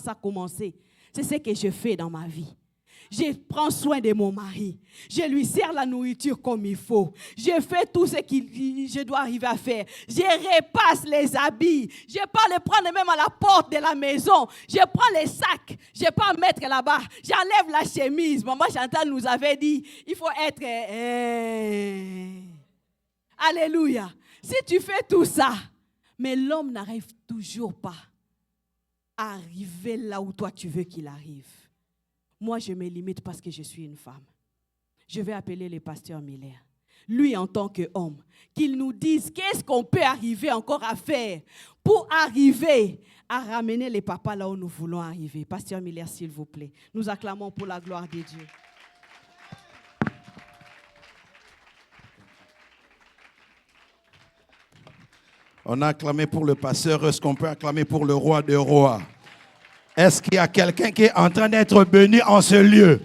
ça a commencé. C'est ce que je fais dans ma vie. Je prends soin de mon mari. Je lui sers la nourriture comme il faut. Je fais tout ce que je dois arriver à faire. Je repasse les habits. Je pars les prendre même à la porte de la maison. Je prends les sacs. Je pars mettre là-bas. J'enlève la chemise. Maman Chantal nous avait dit, il faut être... Alléluia. Si tu fais tout ça, mais l'homme n'arrive toujours pas à arriver là où toi tu veux qu'il arrive. Moi, je me limite parce que je suis une femme. Je vais appeler le pasteur Miller. Lui, en tant qu'homme, qu'il nous dise qu'est-ce qu'on peut arriver encore à faire pour arriver à ramener les papas là où nous voulons arriver. Pasteur Miller, s'il vous plaît. Nous acclamons pour la gloire de Dieu. On a acclamé pour le pasteur. Est-ce qu'on peut acclamer pour le roi des rois? Est-ce qu'il y a quelqu'un qui est en train d'être béni en ce lieu?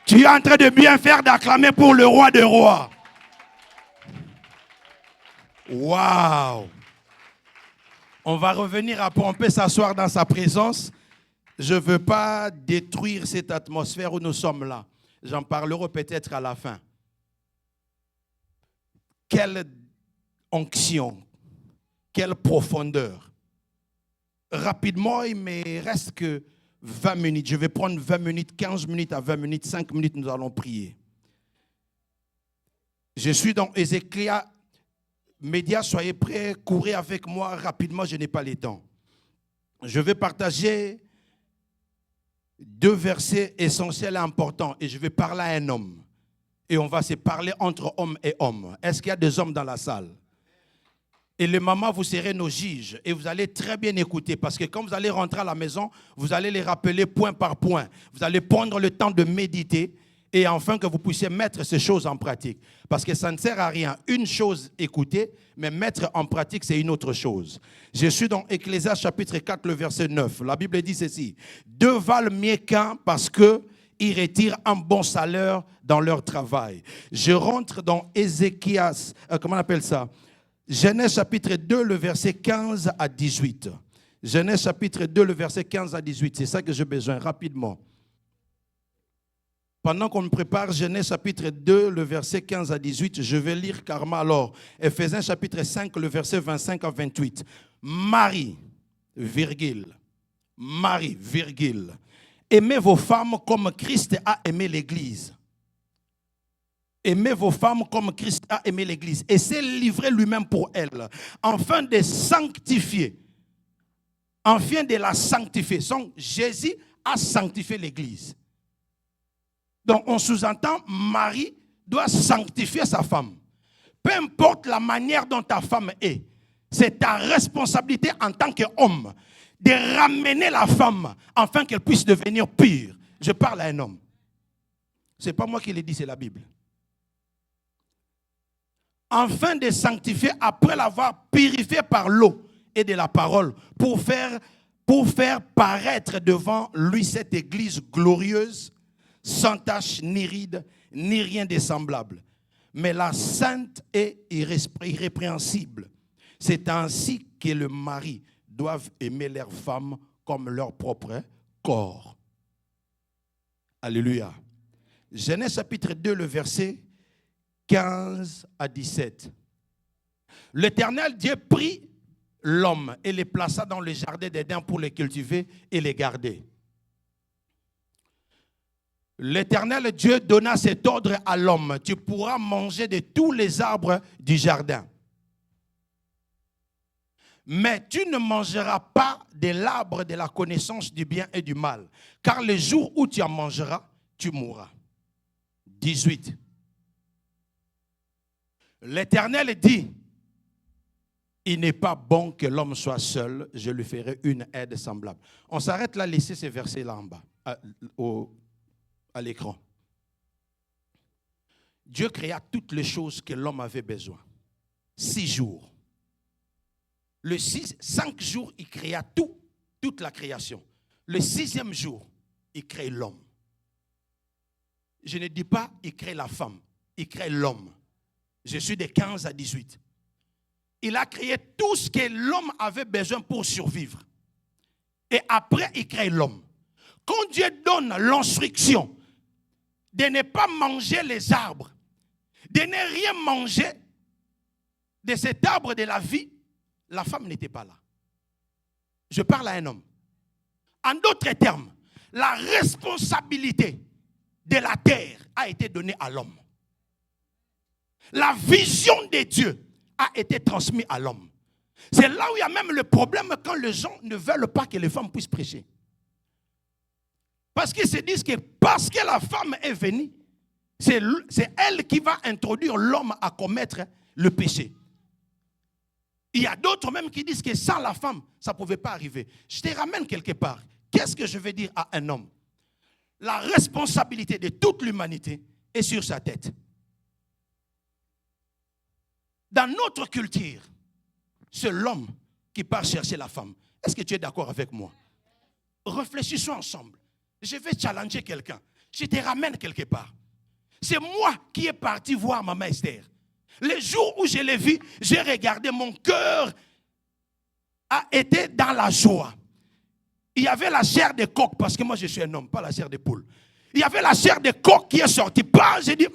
Tu es en train de bien faire d'acclamer pour le roi des rois. Waouh! On va revenir après, on peut s'asseoir dans sa présence. Je ne veux pas détruire cette atmosphère où nous sommes là. J'en parlerai peut-être à la fin. Quelle onction, quelle profondeur. Rapidement, il me reste que 20 minutes. Je vais prendre 20 minutes, 15 minutes à 20 minutes, 5 minutes, nous allons prier. Je suis dans Ézéchiel. Médias, soyez prêts, courez avec moi rapidement, je n'ai pas le temps. Je vais partager 2 versets essentiels et importants et je vais parler à un homme. Et on va se parler entre homme et homme. Est-ce qu'il y a des hommes dans la salle? Et les mamans, vous serez nos juges et vous allez très bien écouter parce que quand vous allez rentrer à la maison, vous allez les rappeler point par point. Vous allez prendre le temps de méditer et enfin que vous puissiez mettre ces choses en pratique. Parce que ça ne sert à rien. Une chose, écouter, mais mettre en pratique, c'est une autre chose. Je suis dans Ecclésiaste chapitre 4, le verset 9. La Bible dit ceci. 2 valent mieux qu'un parce qu'ils retirent un bon salaire dans leur travail. Je rentre dans Ézéchiel, comment on appelle ça? Genèse chapitre 2, le verset 15 à 18. Genèse chapitre 2, le verset 15 à 18. C'est ça que j'ai besoin, rapidement. Pendant qu'on me prépare, Genèse chapitre 2, le verset 15 à 18, je vais lire carrément alors. Éphésiens chapitre 5, le verset 25 à 28. Marie, virgule, aimez vos femmes comme Christ a aimé l'Église. Aimez vos femmes comme Christ a aimé l'Église et s'est livré lui-même pour elle, afin de sanctifier, afin de la sanctifier. Donc, Jésus a sanctifié l'Église. Donc, on sous-entend, Marie doit sanctifier sa femme. Peu importe la manière dont ta femme est, c'est ta responsabilité en tant qu'homme de ramener la femme afin qu'elle puisse devenir pure. Je parle à un homme. Ce n'est pas moi qui l'ai dit, c'est la Bible. Afin de sanctifier après l'avoir purifié par l'eau et de la parole pour faire paraître devant lui cette église glorieuse, sans tache ni ride, ni rien de semblable, mais la sainte et irrépréhensible. C'est ainsi que le mari doivent aimer leur femme comme leur propre corps. Alléluia. Genèse chapitre 2, le verset 15 à 17. L'Éternel Dieu prit l'homme et le plaça dans le jardin d'Éden pour le cultiver et le garder. L'Éternel Dieu donna cet ordre à l'homme. Tu pourras manger de tous les arbres du jardin. Mais tu ne mangeras pas de l'arbre de la connaissance du bien et du mal. Car le jour où tu en mangeras, tu mourras. 18. L'Éternel dit, il n'est pas bon que l'homme soit seul, je lui ferai une aide semblable. On s'arrête là, laissez ces versets-là en bas, à l'écran. Dieu créa toutes les choses que l'homme avait besoin. 6 jours. Le 5 jours, il créa toute la création. Le 6e jour, il crée l'homme. Je ne dis pas, il crée la femme, il crée l'homme. Je suis de 15 à 18. Il a créé tout ce que l'homme avait besoin pour survivre. Et après, il crée l'homme. Quand Dieu donne l'instruction de ne pas manger les arbres, de ne rien manger de cet arbre de la vie, la femme n'était pas là. Je parle à un homme. En d'autres termes, la responsabilité de la terre a été donnée à l'homme. La vision de Dieu a été transmise à l'homme. C'est là où il y a même le problème quand les gens ne veulent pas que les femmes puissent prêcher. Parce qu'ils se disent que parce que la femme est venue, c'est elle qui va introduire l'homme à commettre le péché. Il y a d'autres même qui disent que sans la femme, ça ne pouvait pas arriver. Je te ramène quelque part. Qu'est-ce que je veux dire à un homme? La responsabilité de toute l'humanité est sur sa tête. Dans notre culture, c'est l'homme qui part chercher la femme. Est-ce que tu es d'accord avec moi? Réfléchissons ensemble. Je vais challenger quelqu'un. Je te ramène quelque part. C'est moi qui est parti voir maman Esther. Le jour où je l'ai vue, j'ai regardé, mon cœur a été dans la joie. Il y avait la chair de coq, parce que moi je suis un homme, pas la chair de poule. Il y avait la chair de coq qui est sortie. J'ai dit,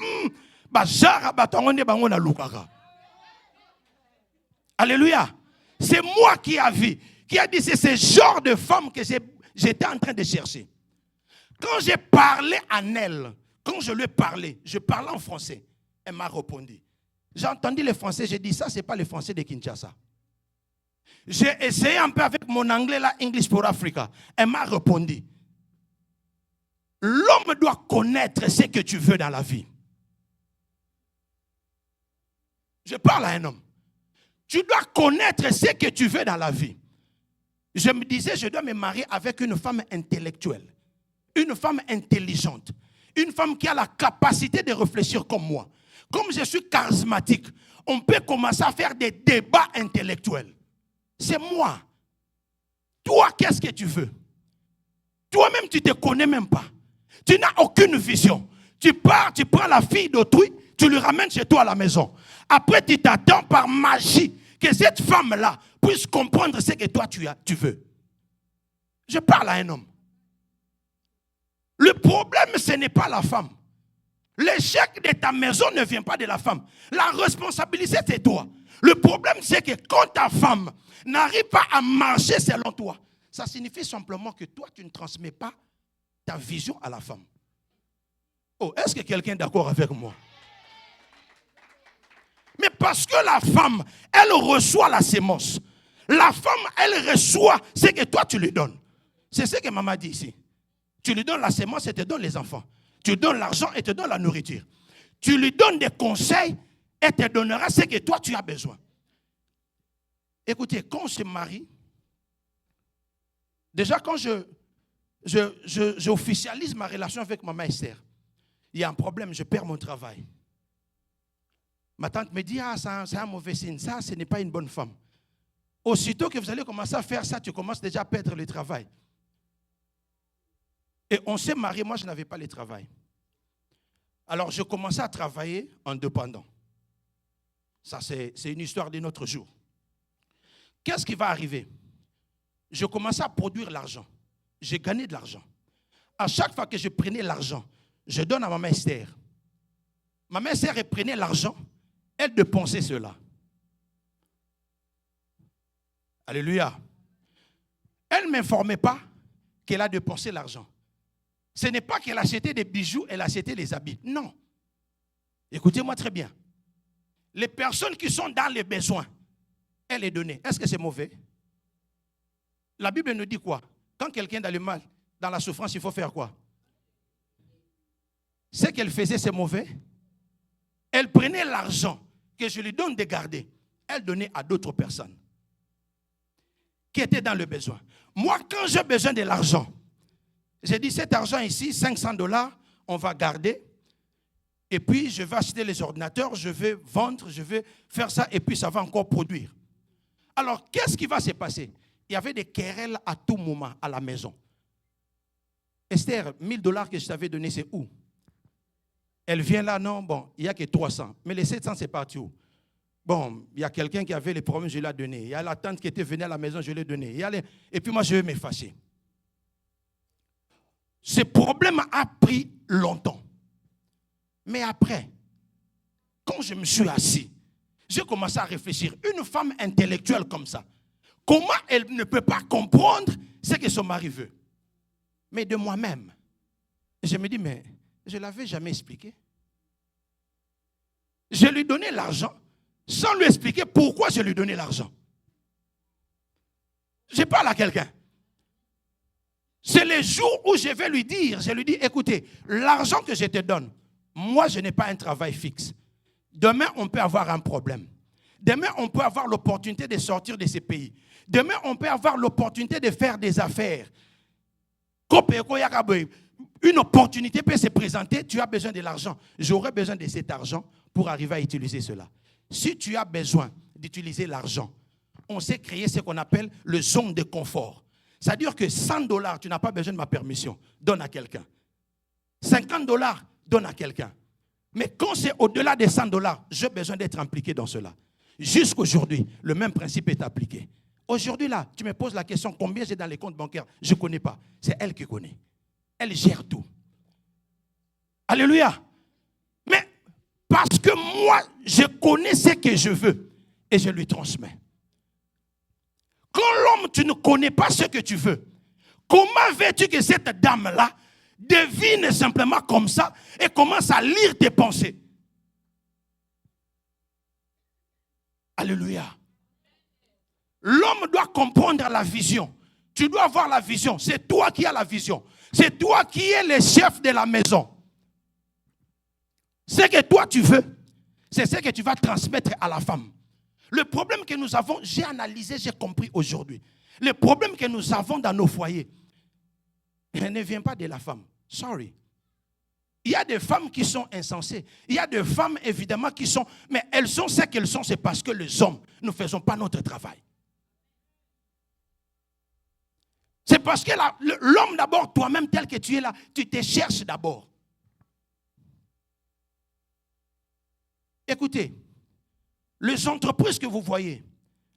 alléluia. C'est moi qui a vu, qui a dit, c'est ce genre de femme que j'étais en train de chercher. Quand j'ai parlé à elle, quand je lui ai parlé, je parlais en français, elle m'a répondu. J'ai entendu le français, j'ai dit, ça c'est pas le français de Kinshasa. J'ai essayé un peu avec mon anglais, là, English for Africa. Elle m'a répondu. L'homme doit connaître ce que tu veux dans la vie. Je parle à un homme. Tu dois connaître ce que tu veux dans la vie. Je me disais, je dois me marier avec une femme intellectuelle, une femme intelligente, une femme qui a la capacité de réfléchir comme moi. Comme je suis charismatique, on peut commencer à faire des débats intellectuels. C'est moi. Toi, qu'est-ce que tu veux? Toi-même, tu ne te connais même pas. Tu n'as aucune vision. Tu pars, tu prends la fille d'autrui, tu lui ramènes chez toi à la maison. Après, tu t'attends par magie que cette femme-là puisse comprendre ce que toi tu veux. Je parle à un homme. Le problème, ce n'est pas la femme. L'échec de ta maison ne vient pas de la femme. La responsabilité, c'est toi. Le problème, c'est que quand ta femme n'arrive pas à marcher selon toi, ça signifie simplement que toi, tu ne transmets pas ta vision à la femme. Oh, est-ce que quelqu'un est d'accord avec moi? Mais parce que la femme, elle reçoit la sémence. La femme, elle reçoit ce que toi, tu lui donnes. C'est ce que maman dit ici. Tu lui donnes la sémence et te donne les enfants. Tu lui donnes l'argent et te donne la nourriture. Tu lui donnes des conseils et te donnera ce que toi, tu as besoin. Écoutez, quand on se marie, déjà quand j'officialise ma relation avec maman Esther, il y a un problème, je perds mon travail. Ma tante me dit, c'est un mauvais signe, ça, ce n'est pas une bonne femme. Aussitôt que vous allez commencer à faire ça, tu commences déjà à perdre le travail. Et on s'est marié, moi je n'avais pas le travail. Alors je commençais à travailler en indépendant. Ça c'est une histoire de notre jour. Qu'est-ce qui va arriver? Je commençais à produire l'argent. J'ai gagné de l'argent. À chaque fois que je prenais l'argent, je donne à maman Esther. Maman Esther prenait l'argent, elle dépensait cela. Alléluia. Elle ne m'informait pas qu'elle a dépensé l'argent. Ce n'est pas qu'elle achetait des bijoux, elle achetait des habits. Non. Écoutez-moi très bien. Les personnes qui sont dans les besoins, elle les donnait. Est-ce que c'est mauvais? La Bible nous dit quoi? Quand quelqu'un est dans le mal, dans la souffrance, il faut faire quoi? Ce qu'elle faisait, c'est mauvais. Elle prenait l'argent que je lui donne de garder. Elle donnait à d'autres personnes qui étaient dans le besoin. Moi, quand j'ai besoin de l'argent, j'ai dit, cet argent ici, $500, on va garder. Et puis, je vais acheter les ordinateurs, je vais vendre, je vais faire ça, et puis ça va encore produire. Alors, qu'est-ce qui va se passer? Il y avait des querelles à tout moment à la maison. Esther, $1000 que je t'avais donné, c'est où? Elle vient là, non, bon, il n'y a que 300. Mais les 700, c'est parti où? Bon, il y a quelqu'un qui avait les problèmes, je l'ai donné. Il y a la tante qui était venue à la maison, je l'ai donné. Et puis moi, je vais me fâcher. Ce problème a pris longtemps. Mais après, quand je me suis assis, j'ai commencé à réfléchir. Une femme intellectuelle comme ça, comment elle ne peut pas comprendre ce que son mari veut? Mais de moi-même, je me dis, mais je ne l'avais jamais expliqué. Je lui donnais l'argent sans lui expliquer pourquoi je lui donnais l'argent. Je parle à quelqu'un. C'est le jour où je vais lui dire, je lui dis, écoutez, l'argent que je te donne, moi je n'ai pas un travail fixe. Demain on peut avoir un problème. Demain on peut avoir l'opportunité de sortir de ce pays. Demain on peut avoir l'opportunité de faire des affaires. Une opportunité peut se présenter, tu as besoin de l'argent. J'aurais besoin de cet argent pour arriver à utiliser cela. Si tu as besoin d'utiliser l'argent, on sait créer ce qu'on appelle le zone de confort. C'est-à-dire que $100, tu n'as pas besoin de ma permission, donne à quelqu'un. $50, donne à quelqu'un. Mais quand c'est au-delà des $100, j'ai besoin d'être impliqué dans cela. Jusqu'aujourd'hui, le même principe est appliqué. Aujourd'hui, là, tu me poses la question, combien j'ai dans les comptes bancaires? Je ne connais pas. C'est elle qui connaît. Elle gère tout. Alléluia. Mais parce que moi, je connais ce que je veux et je lui transmets. Quand l'homme, tu ne connais pas ce que tu veux, comment veux-tu que cette dame-là devine simplement comme ça et commence à lire tes pensées? Alléluia. L'homme doit comprendre la vision. Tu dois avoir la vision. C'est toi qui as la vision. C'est toi qui es le chef de la maison. Ce que toi tu veux, c'est ce que tu vas transmettre à la femme. Le problème que nous avons, j'ai analysé, j'ai compris aujourd'hui. Le problème que nous avons dans nos foyers, il ne vient pas de la femme. Sorry. Il y a des femmes qui sont insensées. Il y a des femmes, évidemment, qui sont... Mais elles sont ce qu'elles sont, c'est parce que les hommes ne faisons pas notre travail. C'est parce que l'homme d'abord, toi-même tel que tu es là, tu te cherches d'abord. Écoutez, les entreprises que vous voyez,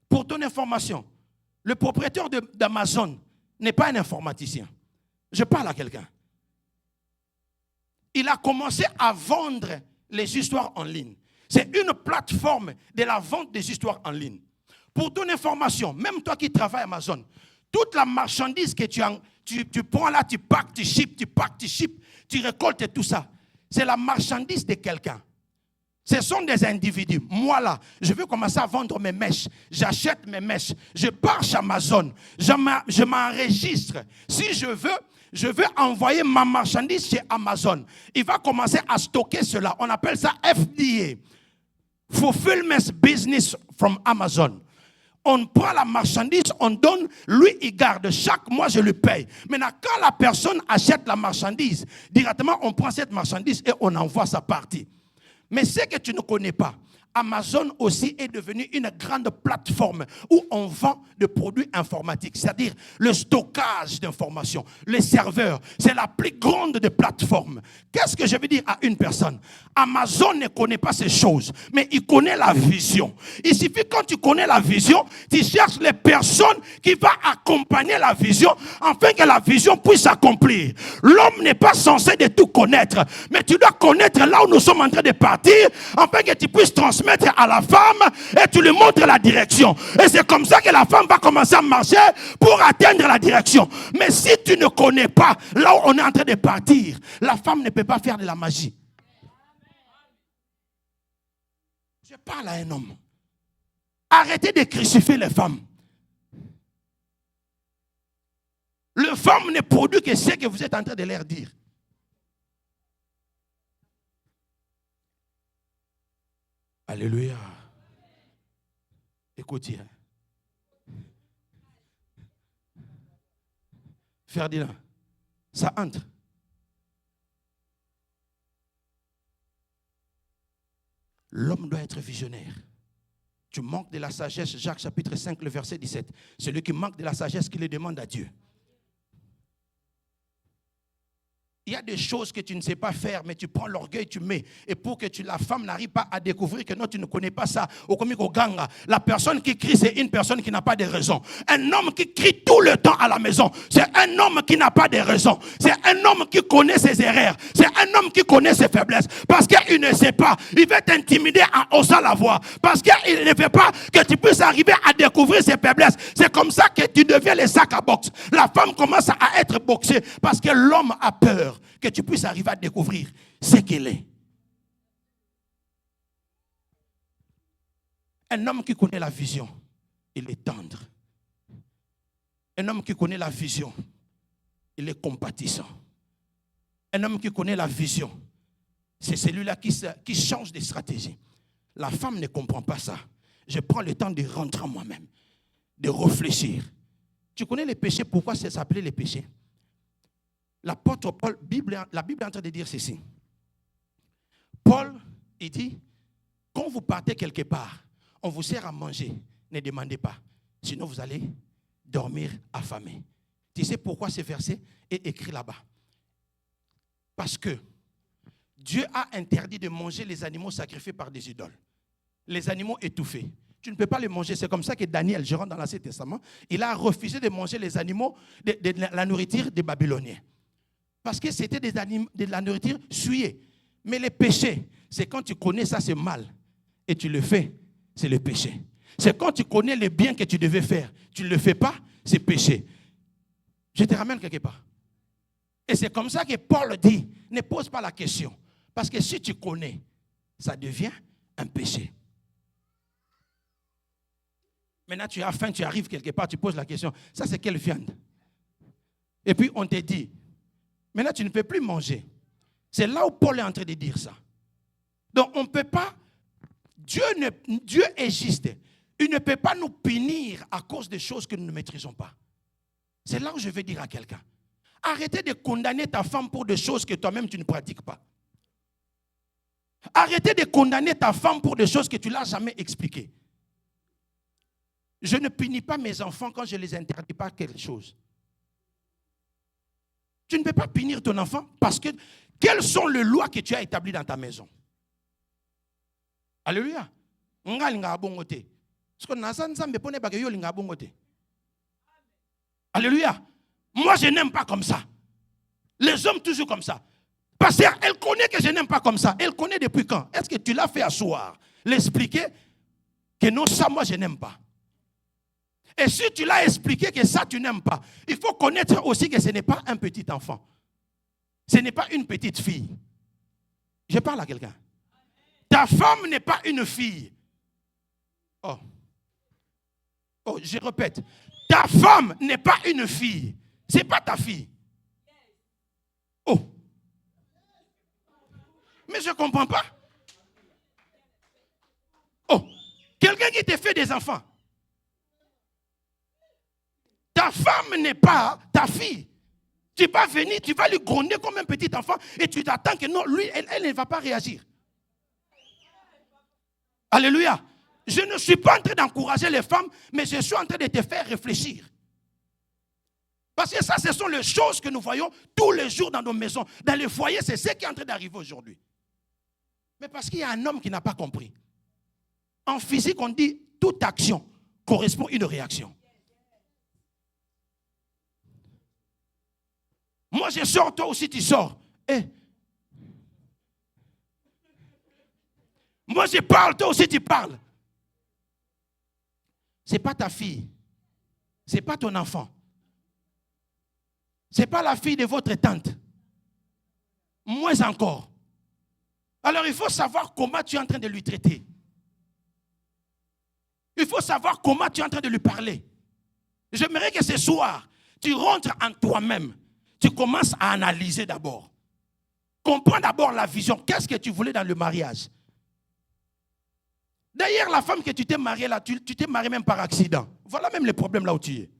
pour ton information, le propriétaire d'Amazon n'est pas un informaticien. Je parle à quelqu'un. Il a commencé à vendre les histoires en ligne. C'est une plateforme de la vente des histoires en ligne. Pour ton information, même toi qui travailles à Amazon, toute la marchandise que tu prends là, tu packs, tu ships, tu récoltes et tout ça. C'est la marchandise de quelqu'un. Ce sont des individus. Moi là, je veux commencer à vendre mes mèches. J'achète mes mèches. Je pars chez Amazon. Je m'enregistre. Si je veux envoyer ma marchandise chez Amazon. Il va commencer à stocker cela. On appelle ça FDA. Fulfillment Business from Amazon. On prend la marchandise, on donne, lui il garde. Chaque mois je lui paye. Maintenant quand la personne achète la marchandise, directement on prend cette marchandise et on envoie sa partie. Mais ce que tu ne connais pas, Amazon aussi est devenu une grande plateforme où on vend des produits informatiques, c'est-à-dire le stockage d'informations, les serveurs. C'est la plus grande des plateformes. Qu'est-ce que je veux dire à une personne? Amazon ne connaît pas ces choses, mais il connaît la vision. Il suffit quand tu connais la vision, tu cherches les personnes qui vont accompagner la vision afin que la vision puisse s'accomplir. L'homme n'est pas censé de tout connaître, mais tu dois connaître là où nous sommes en train de partir afin que tu puisses transmettre à la femme et tu lui montres la direction. Et c'est comme ça que la femme va commencer à marcher pour atteindre la direction. Mais si tu ne connais pas là où on est en train de partir, la femme ne peut pas faire de la magie. Je parle à un homme. Arrêtez de crucifier les femmes. Les femmes ne produisent que ce que vous êtes en train de leur dire. Alléluia. Écoutez. Ferdinand, ça entre. L'homme doit être visionnaire. Tu manques de la sagesse, Jacques chapitre 5, le verset 17. Celui qui manque de la sagesse, qui le demande à Dieu. il y a des choses que tu ne sais pas faire, mais tu prends l'orgueil, tu mets. Et pour que la femme n'arrive pas à découvrir que non, tu ne connais pas ça. La personne qui crie, c'est une personne qui n'a pas de raison. Un homme qui crie tout le temps à la maison, c'est un homme qui n'a pas de raison. C'est un homme qui connaît ses erreurs. C'est un homme qui connaît ses faiblesses. Parce qu'il ne sait pas. Il veut t'intimider en haussant la voix. Parce qu'il ne veut pas que tu puisses arriver à découvrir ses faiblesses. C'est comme ça que tu deviens les sacs à boxe. La femme commence à être boxée parce que l'homme a peur que tu puisses arriver à découvrir ce qu'il est. Un homme qui connaît la vision, il est tendre. Un homme qui connaît la vision, il est compatissant. Un homme qui connaît la vision, c'est celui-là qui change de stratégie. La femme ne comprend pas ça. Je prends le temps de rentrer en moi-même, de réfléchir. Tu connais les péchés, pourquoi ça s'appelait les péchés? L'apôtre Paul, la Bible est en train de dire ceci. Paul, il dit, quand vous partez quelque part, on vous sert à manger, ne demandez pas. Sinon, vous allez dormir affamé. Tu sais pourquoi ce verset est écrit là-bas? Parce que Dieu a interdit de manger les animaux sacrifiés par des idoles. Les animaux étouffés. Tu ne peux pas les manger. C'est comme ça que Daniel, je rentre dans l'Ancien Testament, il a refusé de manger les animaux, de la nourriture des Babyloniens. Parce que c'était de la nourriture souillée. Mais le péché, c'est quand tu connais ça, c'est mal. Et tu le fais, c'est le péché. C'est quand tu connais le bien que tu devais faire. Tu ne le fais pas, c'est péché. Je te ramène quelque part. Et c'est comme ça que Paul dit, ne pose pas la question. Parce que si tu connais, ça devient un péché. Maintenant, tu as faim, tu arrives quelque part, tu poses la question, ça c'est quelle viande? Et puis on te dit, maintenant tu ne peux plus manger. C'est là où Paul est en train de dire ça. Donc on ne peut pas, Dieu est juste. Il ne peut pas nous punir à cause des choses que nous ne maîtrisons pas. C'est là où je vais dire à quelqu'un, arrêtez de condamner ta femme pour des choses que toi-même tu ne pratiques pas. Arrêtez de condamner ta femme pour des choses que tu ne l'as jamais expliquées. Je ne punis pas mes enfants quand je ne les interdis pas quelque chose. Tu ne peux pas punir ton enfant parce que quelles sont les lois que tu as établies dans ta maison? Alléluia. Alléluia. Moi, je n'aime pas comme ça. Les hommes, toujours comme ça. Parce qu'elle connaît que je n'aime pas comme ça. Elle connaît depuis quand? Est-ce que tu l'as fait asseoir? L'expliquer que non, ça, moi, je n'aime pas. Et si tu l'as expliqué que ça, tu n'aimes pas, il faut connaître aussi que ce n'est pas un petit enfant. Ce n'est pas une petite fille. Je parle à quelqu'un. Ta femme n'est pas une fille. Oh, je répète. Ta femme n'est pas une fille. Ce n'est pas ta fille. Oh. Mais je ne comprends pas. Oh. Quelqu'un qui te fait des enfants. Ta femme n'est pas ta fille. Tu vas venir, tu vas lui gronder comme un petit enfant et tu t'attends que non, lui, elle ne va pas réagir. Alléluia. Je ne suis pas en train d'encourager les femmes, mais je suis en train de te faire réfléchir. Parce que ça, ce sont les choses que nous voyons tous les jours dans nos maisons. Dans les foyers, c'est ce qui est en train d'arriver aujourd'hui. Mais parce qu'il y a un homme qui n'a pas compris. En physique, on dit toute action correspond à une réaction. Moi, je sors, toi aussi, tu sors. Moi, je parle, toi aussi, tu parles. Ce n'est pas ta fille. Ce n'est pas ton enfant. Ce n'est pas la fille de votre tante. Moins encore. Alors, il faut savoir comment tu es en train de lui traiter. Il faut savoir comment tu es en train de lui parler. J'aimerais que ce soir, tu rentres en toi-même. Tu commences à analyser d'abord. Comprends d'abord la vision. Qu'est-ce que tu voulais dans le mariage? D'ailleurs, la femme que tu t'es mariée là, tu t'es mariée même par accident. Voilà même le problème là où tu es.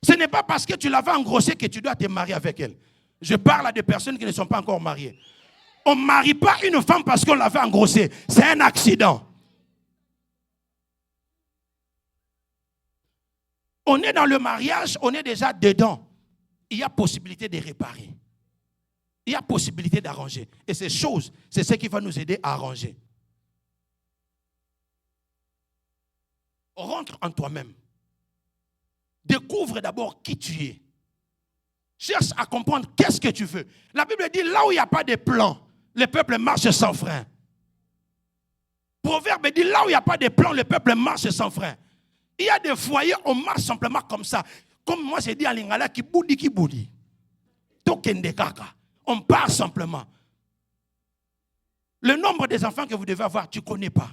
Ce n'est pas parce que tu l'avais engrossée que tu dois te marier avec elle. Je parle à des personnes qui ne sont pas encore mariées. On ne marie pas une femme parce qu'on l'avait engrossée. C'est un accident. On est dans le mariage, on est déjà dedans. Il y a possibilité de réparer. Il y a possibilité d'arranger. Et ces choses, c'est ce qui va nous aider à arranger. Rentre en toi-même. Découvre d'abord qui tu es. Cherche à comprendre qu'est-ce que tu veux. La Bible dit, là où il n'y a pas de plan, le peuple marche sans frein. Proverbe dit, là où il n'y a pas de plan, le peuple marche sans frein. Il y a des foyers, on marche simplement comme ça. Comme moi, j'ai dit à Lingala, qui boudi. Tokende kaka. On part simplement. Le nombre des enfants que vous devez avoir, tu ne connais pas.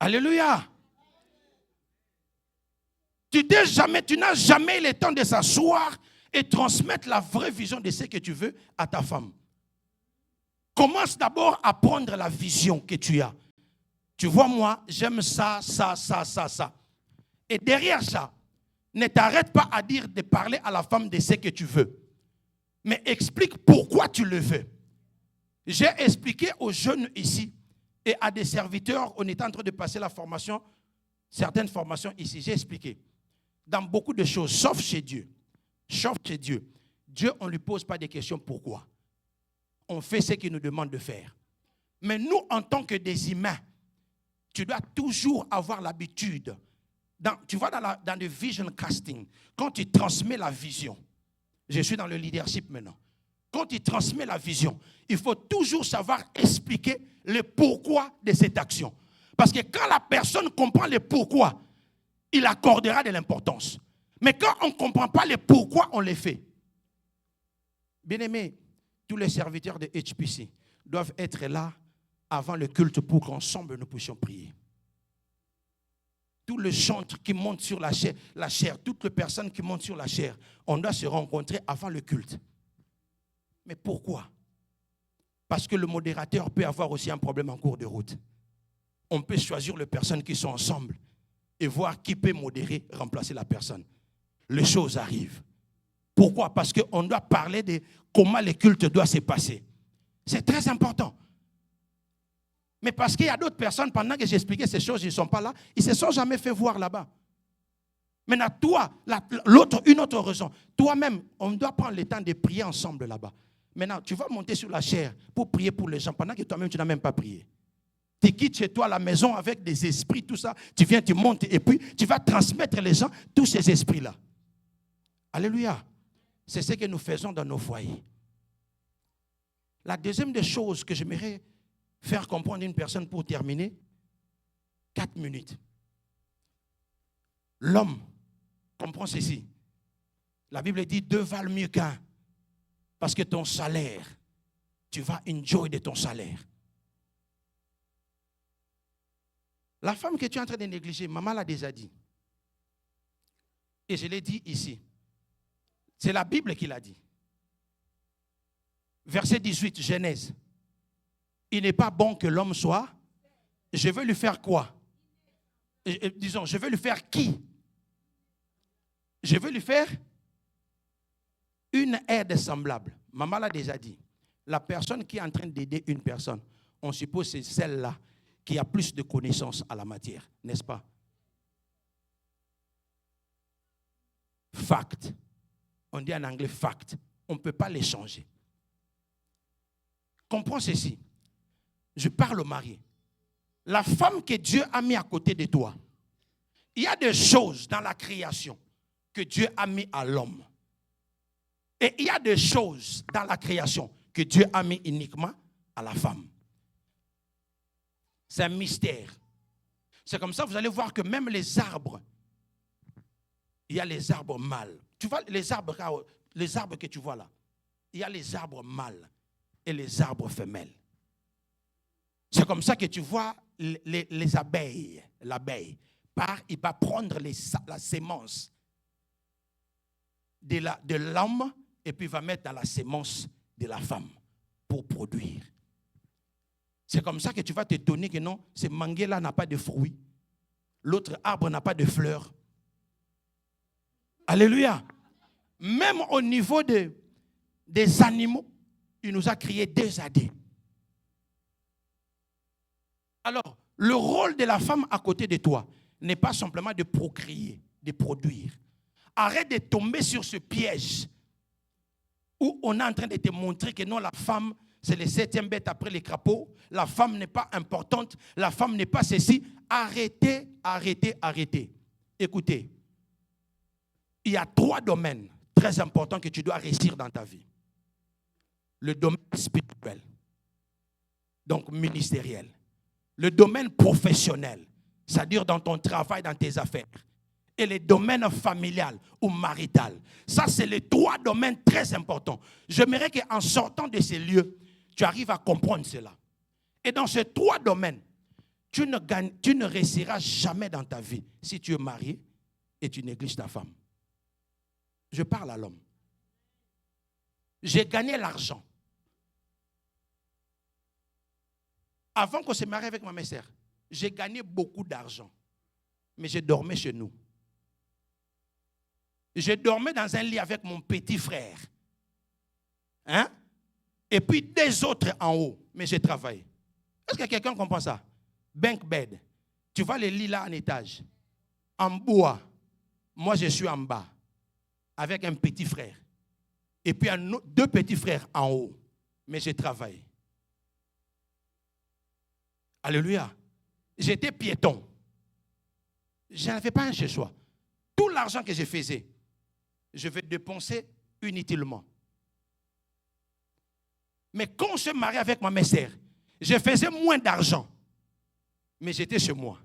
Alléluia. Tu n'as jamais le temps de s'asseoir et transmettre la vraie vision de ce que tu veux à ta femme. Commence d'abord à prendre la vision que tu as. Tu vois, moi, j'aime ça. Et derrière ça, ne t'arrête pas à dire de parler à la femme de ce que tu veux. Mais explique pourquoi tu le veux. J'ai expliqué aux jeunes ici et à des serviteurs, on est en train de passer la formation, certaines formations ici, j'ai expliqué. Dans beaucoup de choses, sauf chez Dieu. Dieu, on ne lui pose pas des questions pourquoi. On fait ce qu'il nous demande de faire. Mais nous, en tant que des humains, tu dois toujours avoir l'habitude. Tu vois, dans le vision casting, quand tu transmets la vision, je suis dans le leadership maintenant, quand tu transmets la vision, il faut toujours savoir expliquer le pourquoi de cette action. Parce que quand la personne comprend le pourquoi, il accordera de l'importance. Mais quand on ne comprend pas le pourquoi, on le fait. Bien-aimés, tous les serviteurs de HPC doivent être là avant le culte pour qu'ensemble nous puissions prier. Tous les chantres qui montent sur la chair, toutes les personnes qui montent sur la chair, on doit se rencontrer avant le culte. Mais pourquoi? Parce que le modérateur peut avoir aussi un problème en cours de route. On peut choisir les personnes qui sont ensemble et voir qui peut modérer, remplacer la personne. Les choses arrivent. Pourquoi? Parce qu'on doit parler de comment le culte doit se passer. C'est très important. Mais parce qu'il y a d'autres personnes, pendant que j'expliquais ces choses, ils ne sont pas là, ils ne se sont jamais fait voir là-bas. Maintenant, toi, une autre raison, toi-même, on doit prendre le temps de prier ensemble là-bas. Maintenant, tu vas monter sur la chair pour prier pour les gens, pendant que toi-même, tu n'as même pas prié. Tu quittes chez toi à la maison avec des esprits, tout ça, tu viens, tu montes, et puis tu vas transmettre les gens tous ces esprits-là. Alléluia. C'est ce que nous faisons dans nos foyers. La deuxième des choses que j'aimerais faire comprendre à une personne pour terminer, 4 minutes. L'homme comprend ceci. La Bible dit 2 valent mieux qu'un. Parce que ton salaire, tu vas enjoy de ton salaire. La femme que tu es en train de négliger, maman l'a déjà dit. Et je l'ai dit ici. C'est la Bible qui l'a dit. Verset 18, Genèse. Il n'est pas bon que l'homme soit. Je veux lui faire quoi? Disons, je veux lui faire qui? Je veux lui faire une aide semblable. Maman l'a déjà dit. La personne qui est en train d'aider une personne, on suppose que c'est celle-là qui a plus de connaissances à la matière, n'est-ce pas? Fact. On dit en anglais fact. On ne peut pas les changer. Comprends ceci. Je parle au mari. La femme que Dieu a mis à côté de toi, il y a des choses dans la création que Dieu a mis à l'homme. Et il y a des choses dans la création que Dieu a mis uniquement à la femme. C'est un mystère. C'est comme ça, vous allez voir que même les arbres, il y a les arbres mâles. Tu vois les arbres que tu vois là, il y a les arbres mâles et les arbres femelles. C'est comme ça que tu vois les abeilles. L'abeille, il va prendre la sémence de l'homme et puis il va mettre dans la sémence de la femme pour produire. C'est comme ça que tu vas t'étonner que non, ce manguier-là n'a pas de fruits. L'autre arbre n'a pas de fleurs. Alléluia. Même au niveau des animaux, il nous a créé 2 AD. Alors, le rôle de la femme à côté de toi n'est pas simplement de procréer, de produire. Arrête de tomber sur ce piège où on est en train de te montrer que non, la femme, c'est le 7e bête après les crapauds. La femme n'est pas importante. La femme n'est pas ceci. Arrêtez, arrêtez, arrêtez. Écoutez, il y a 3 domaines très importants que tu dois réussir dans ta vie. Le domaine spirituel, donc ministériel. Le domaine professionnel, c'est-à-dire dans ton travail, dans tes affaires. Et le domaine familial ou marital. Ça, c'est les 3 domaines très importants. J'aimerais qu'en sortant de ces lieux, tu arrives à comprendre cela. Et dans ces 3 domaines, tu ne réussiras jamais dans ta vie si tu es marié et tu négliges ta femme. Je parle à l'homme. J'ai gagné l'argent. Avant qu'on se marie avec ma mère, j'ai gagné beaucoup d'argent. Mais je dormais chez nous. Je dormais dans un lit avec mon petit frère. Hein? Et puis 2 autres en haut. Mais j'ai travaillé. Est-ce que quelqu'un comprend ça? Bunk bed. Tu vois les lits là en étage. En bois. Moi, je suis en bas. Avec un petit frère. Et puis 2 petits frères en haut. Mais j'ai travaillé. Alléluia. J'étais piéton. Je n'avais pas un chez soi. Tout l'argent que je faisais, je vais dépenser inutilement. Mais quand je suis marié avec ma mère, je faisais moins d'argent. Mais j'étais chez moi.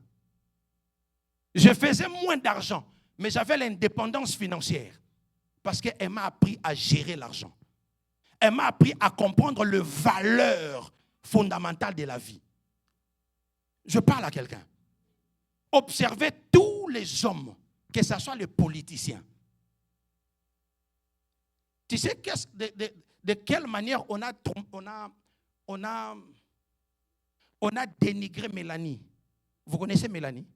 Je faisais moins d'argent. Mais j'avais l'indépendance financière. Parce qu'elle m'a appris à gérer l'argent. Elle m'a appris à comprendre les valeurs fondamentales de la vie. Je parle à quelqu'un. Observez tous les hommes, que ce soit les politiciens. Tu sais de quelle manière on a dénigré Mélanie. Vous connaissez Mélanie,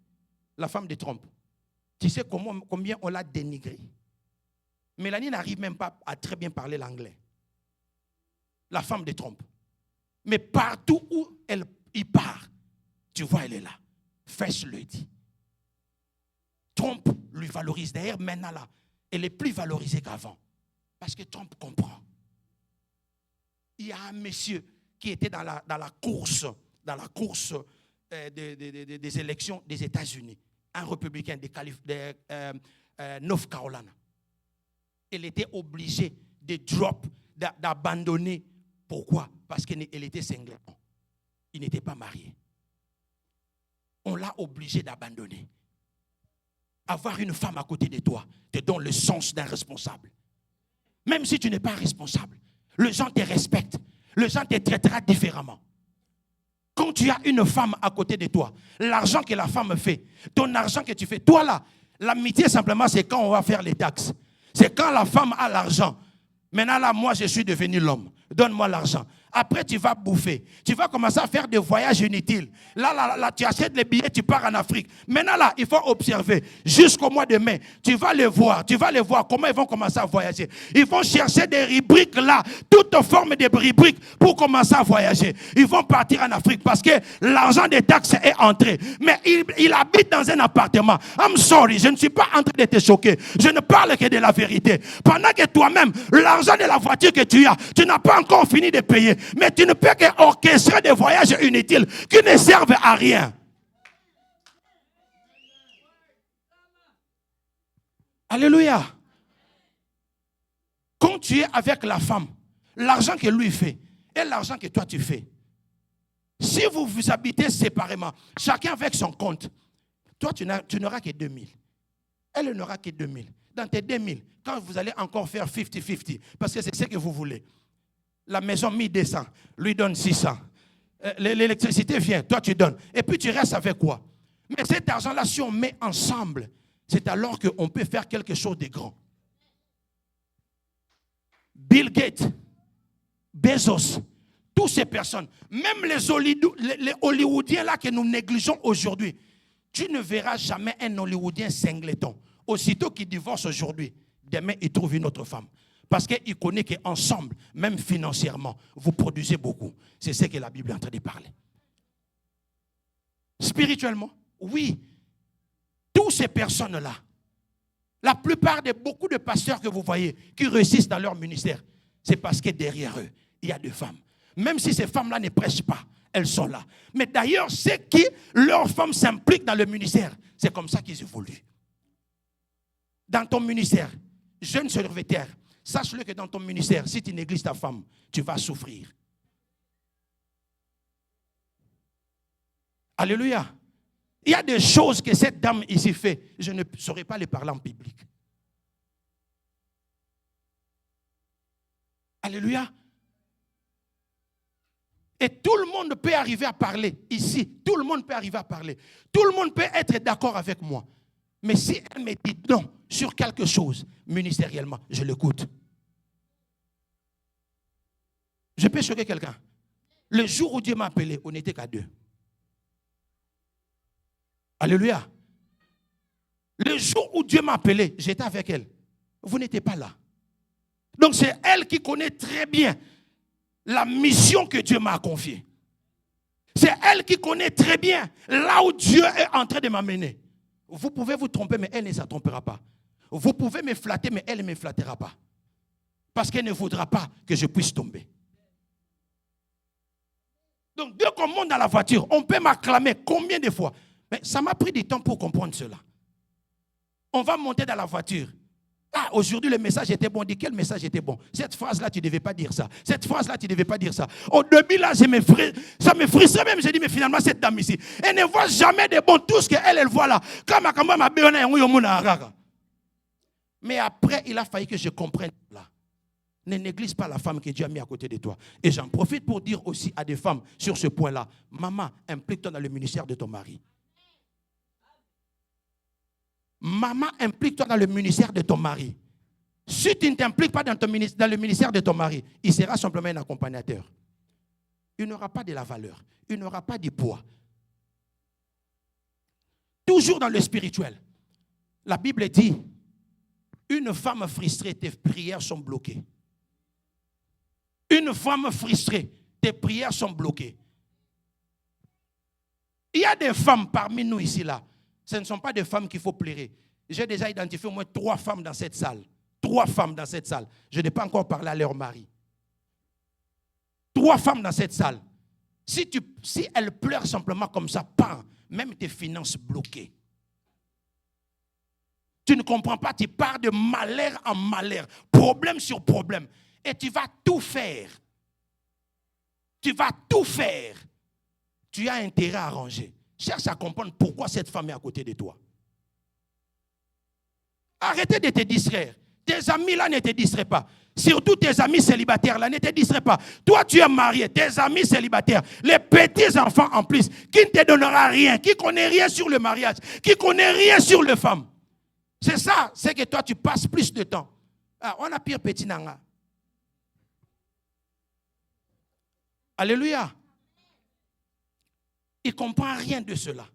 la femme de Trump. Tu sais combien on l'a dénigrée. Mélanie n'arrive même pas à très bien parler l'anglais. La femme de Trump. Mais partout où il part, tu vois, elle est là. First Lady. Trump lui valorise. D'ailleurs, maintenant là, elle est plus valorisée qu'avant. Parce que Trump comprend. Il y a un monsieur qui était dans la course des élections des États-Unis. Un républicain de North Carolina. Elle était obligée d'abandonner. Pourquoi? Parce qu'elle était singleton. Il n'était pas marié. On l'a obligé d'abandonner. Avoir une femme à côté de toi te donne le sens d'un responsable. Même si tu n'es pas responsable, les gens te respectent. Les gens te traiteront différemment. Quand tu as une femme à côté de toi, l'argent que la femme fait, ton argent que tu fais, toi là, l'amitié simplement c'est quand on va faire les taxes. C'est quand la femme a l'argent. Maintenant là, moi je suis devenu l'homme. Donne-moi l'argent. Après, tu vas bouffer. Tu vas commencer à faire des voyages inutiles. Là, tu achètes les billets, tu pars en Afrique. Maintenant, là, il faut observer. Jusqu'au mois de mai, tu vas les voir. Tu vas les voir comment ils vont commencer à voyager. Ils vont chercher des rubriques là, toute forme de rubriques pour commencer à voyager. Ils vont partir en Afrique parce que l'argent des taxes est entré. Mais il habite dans un appartement. I'm sorry, je ne suis pas en train de te choquer. Je ne parle que de la vérité. Pendant que toi-même, l'argent de la voiture que tu as, tu n'as pas encore fini de payer. Mais tu ne peux qu'orchestrer des voyages inutiles qui ne servent à rien. Alléluia. Quand tu es avec la femme, l'argent que lui fait et l'argent que toi tu fais, si vous vous habitez séparément, chacun avec son compte, toi tu n'auras que 2000. Elle n'aura que 2000. Dans tes 2000, quand vous allez encore faire 50-50, parce que c'est ce que vous voulez. La maison 1200, lui donne 600. L'électricité vient, toi tu donnes. Et puis tu restes avec quoi? Mais cet argent-là, si on met ensemble, c'est alors qu'on peut faire quelque chose de grand. Bill Gates, Bezos, toutes ces personnes, même les Hollywoodiens là que nous négligeons aujourd'hui, tu ne verras jamais un Hollywoodien singleton. Aussitôt qu'il divorce aujourd'hui, demain il trouve une autre femme. Parce qu'il connaît qu'ensemble, même financièrement, vous produisez beaucoup. C'est ce que la Bible est en train de parler. spirituellement, oui, toutes ces personnes-là, la plupart de beaucoup de pasteurs que vous voyez qui réussissent dans leur ministère, c'est parce que derrière eux, il y a des femmes. Même si ces femmes-là ne prêchent pas, elles sont là. Mais d'ailleurs, ceux qui, leurs femmes s'impliquent dans le ministère, c'est comme ça qu'ils évoluent. Dans ton ministère, jeune serviteur, sache-le que dans ton ministère, si tu négliges ta femme, tu vas souffrir. Alléluia. Il y a des choses que cette dame ici fait. Je ne saurais pas les parler en public. Alléluia. Et tout le monde peut arriver à parler ici. Tout le monde peut arriver à parler. Tout le monde peut être d'accord avec moi. Mais si elle me dit non sur quelque chose, ministériellement, je l'écoute. Je peux choquer quelqu'un. Le jour où Dieu m'a appelé, on n'était qu'à 2. Alléluia. Le jour où Dieu m'a appelé, j'étais avec elle. Vous n'étiez pas là. Donc c'est elle qui connaît très bien la mission que Dieu m'a confiée. C'est elle qui connaît très bien là où Dieu est en train de m'amener. Vous pouvez vous tromper, mais elle ne se trompera pas. Vous pouvez me flatter, mais elle ne me flattera pas. Parce qu'elle ne voudra pas que je puisse tomber. Donc dès qu'on monte dans la voiture, on peut m'acclamer combien de fois? Mais ça m'a pris du temps pour comprendre cela. On va monter dans la voiture. Ah, aujourd'hui, le message était bon. On dit, quel message était bon? Cette phrase-là, tu ne devais pas dire ça. Cette phrase-là, tu ne devais pas dire ça. Au début, là, ça me frustrait même. J'ai dit, mais finalement, cette dame ici, elle ne voit jamais de bon. Tout ce qu'elle voit là. Mais après, il a fallu que je comprenne là. Ne néglige pas la femme que Dieu a mis à côté de toi. Et j'en profite pour dire aussi à des femmes sur ce point-là, maman, implique-toi dans le ministère de ton mari. Maman, implique-toi dans le ministère de ton mari. Si tu ne t'impliques pas dans le ministère de ton mari, il sera simplement un accompagnateur. Il n'aura pas de la valeur. Il n'aura pas du poids. Toujours dans le spirituel. La Bible dit, une femme frustrée, tes prières sont bloquées. Une femme frustrée, tes prières sont bloquées. Il y a des femmes parmi nous ici là. Ce ne sont pas des femmes qu'il faut plairer. J'ai déjà identifié au moins 3 femmes dans cette salle. 3 femmes dans cette salle. Je n'ai pas encore parlé à leur mari. 3 femmes dans cette salle. Si elles pleurent simplement comme ça, même tes finances bloquées. Tu ne comprends pas, tu pars de malheur en malheur, problème sur problème. Et tu vas tout faire. Tu vas tout faire. Tu as intérêt à arranger. Cherche à comprendre pourquoi cette femme est à côté de toi. Arrêtez de te distraire. Tes amis là ne te distraient pas. Surtout tes amis célibataires là ne te distraient pas. Toi tu es marié, tes amis célibataires, les petits enfants en plus, qui ne te donnera rien, qui ne connaît rien sur le mariage, qui ne connaît rien sur les femmes. C'est ça, c'est que toi tu passes plus de temps. Ah, on a pire petit nanga. Alléluia. Il ne comprend rien de cela.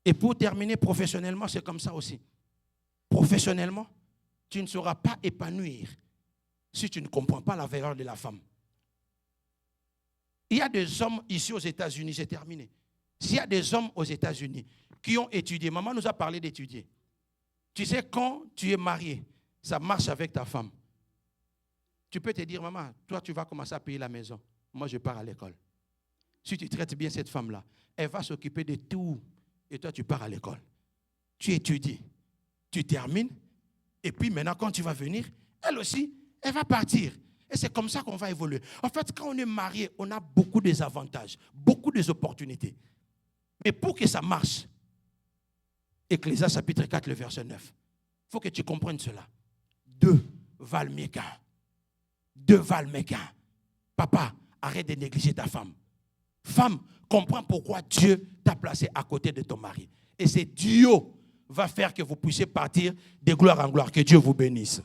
Et pour terminer professionnellement, c'est comme ça aussi. Professionnellement, tu ne sauras pas épanouir si tu ne comprends pas la valeur de la femme. Il y a des hommes ici aux États-Unis, c'est terminé. S'il y a des hommes aux États-Unis qui ont étudié, maman nous a parlé d'étudier. Tu sais, quand tu es marié, ça marche avec ta femme. Tu peux te dire, maman, toi tu vas commencer à payer la maison. Moi, je pars à l'école. Si tu traites bien cette femme-là, elle va s'occuper de tout. Et toi, tu pars à l'école. Tu étudies. Tu termines. Et puis maintenant, quand tu vas venir, elle aussi, elle va partir. Et c'est comme ça qu'on va évoluer. En fait, quand on est marié, on a beaucoup d'avantages, beaucoup d'opportunités. Mais pour que ça marche, Ecclésiaste chapitre 4, le verset 9, il faut que tu comprennes cela. 2 valent mieux qu'un. 2 valent mieux qu'un. Papa, arrête de négliger ta femme. Femme, comprends pourquoi Dieu t'a placé à côté de ton mari. Et c'est Dieu va faire que vous puissiez partir de gloire en gloire. Que Dieu vous bénisse.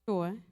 Chaud, hein?